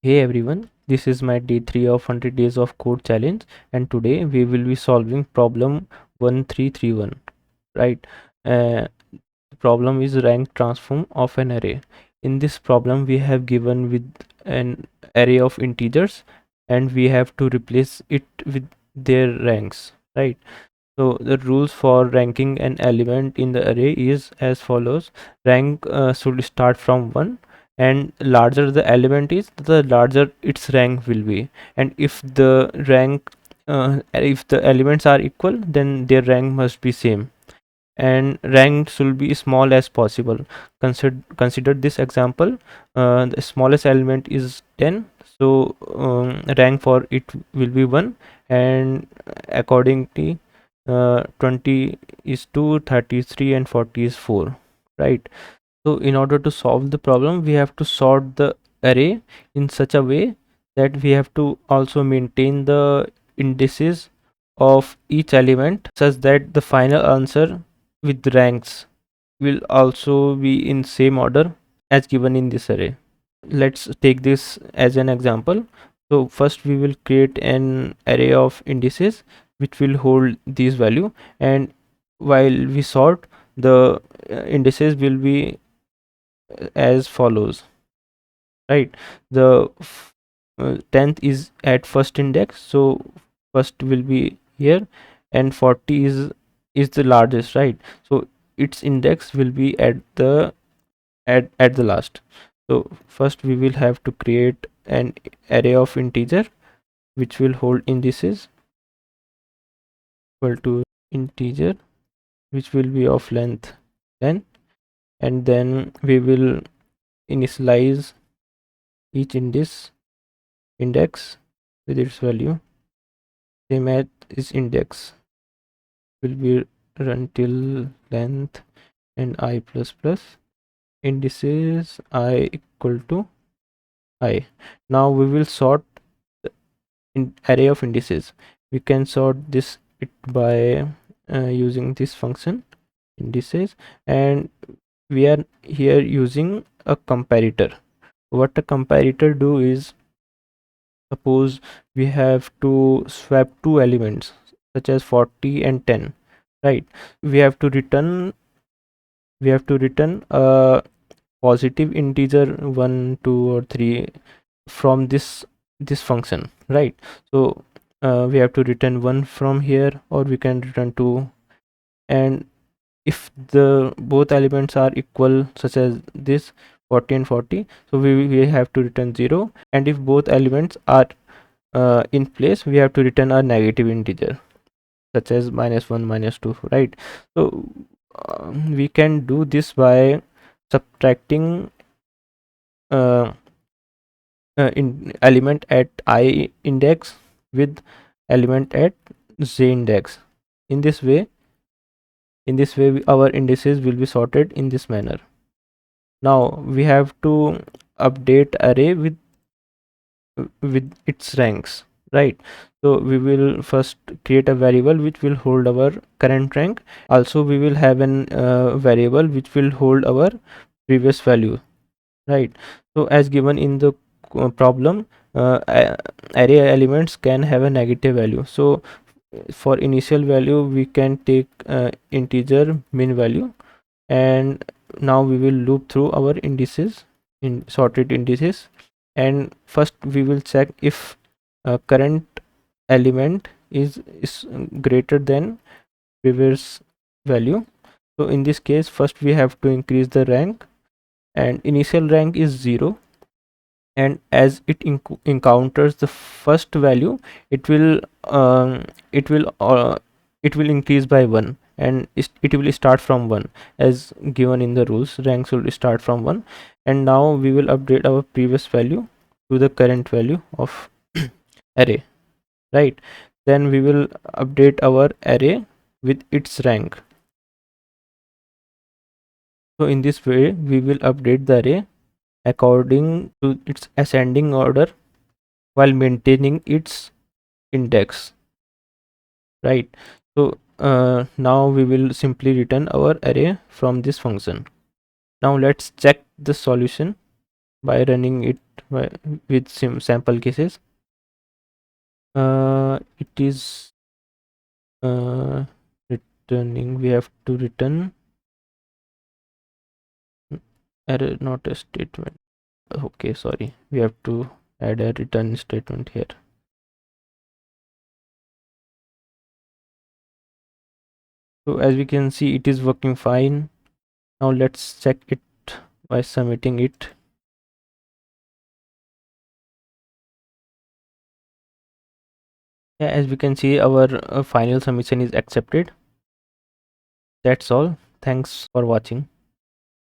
Hey everyone, this is my day 3 of 100 days of code challenge, and today we will be solving problem 1331, right? The problem is rank transform of an array. In this problem we have given with an array of integers and we have to replace it with their ranks, right? So the rules for ranking an element in the array is as follows. Rank should start from 1, and larger the element is, the larger its rank will be. And if the elements are equal, then their rank must be same. And rank should be small as possible. Consider this example. The smallest element is 10, so rank for it will be 1, and accordingly 20 is 2, 33 and 40 is 4, right? So in order to solve the problem, we have to sort the array in such a way that we have to also maintain the indices of each element such that the final answer with ranks will also be in same order as given in this array. Let's take this as an example. So first we will create an array of indices which will hold these value, and while we sort, the indices will be as follows, right? The 10th is at first index, so first will be here, and 40 is the largest, right? So its index will be at the last. So first we will have to create an array of integer which will hold indices equal to integer which will be of length 10, and then we will initialize each index with its value same as its index will be run till length and I plus plus indices I equal to I. Now we will sort the array of indices. We can sort this it by using this function indices, and we are here using a comparator. What a comparator do is, suppose we have to swap two elements such as 40 and 10, right? We have to return a positive integer 1, 2 or 3 from this function, right? So we have to return 1 from here, or we can return 2. And if the both elements are equal, such as this 40 and 40, so we have to return 0. And if both elements are in place, we have to return a negative integer such as -1, -2, right? So we can do this by subtracting uh, in element at I index with element at j index. In this way, our indices will be sorted in this manner. Now we have to update array with its ranks, right? So we will first create a variable which will hold our current rank. Also we will have an variable which will hold our previous value, right? So as given in the problem, array elements can have a negative value. So for initial value we can take integer min value, and now we will loop through our indices in sorted indices, and first we will check if current element is greater than previous value. So in this case, first we have to increase the rank, and initial rank is 0, and as it encounters the first value, it will um, it will uh, it will increase by 1, and it will start from 1 as given in the rules. Ranks will start from 1, and now we will update our previous value to the current value of array, right? Then we will update our array with its rank. So in this way we will update the array according to its ascending order while maintaining its index, right? So now we will simply return our array from this function. Now let's check the solution. by running it with sample cases. It is returning. We have to return error, not a statement. Okay, sorry, we have to add a return statement here. So as we can see, it is working fine. Now let's check it by submitting it. Yeah, as we can see, our final submission is accepted. That's all. Thanks for watching.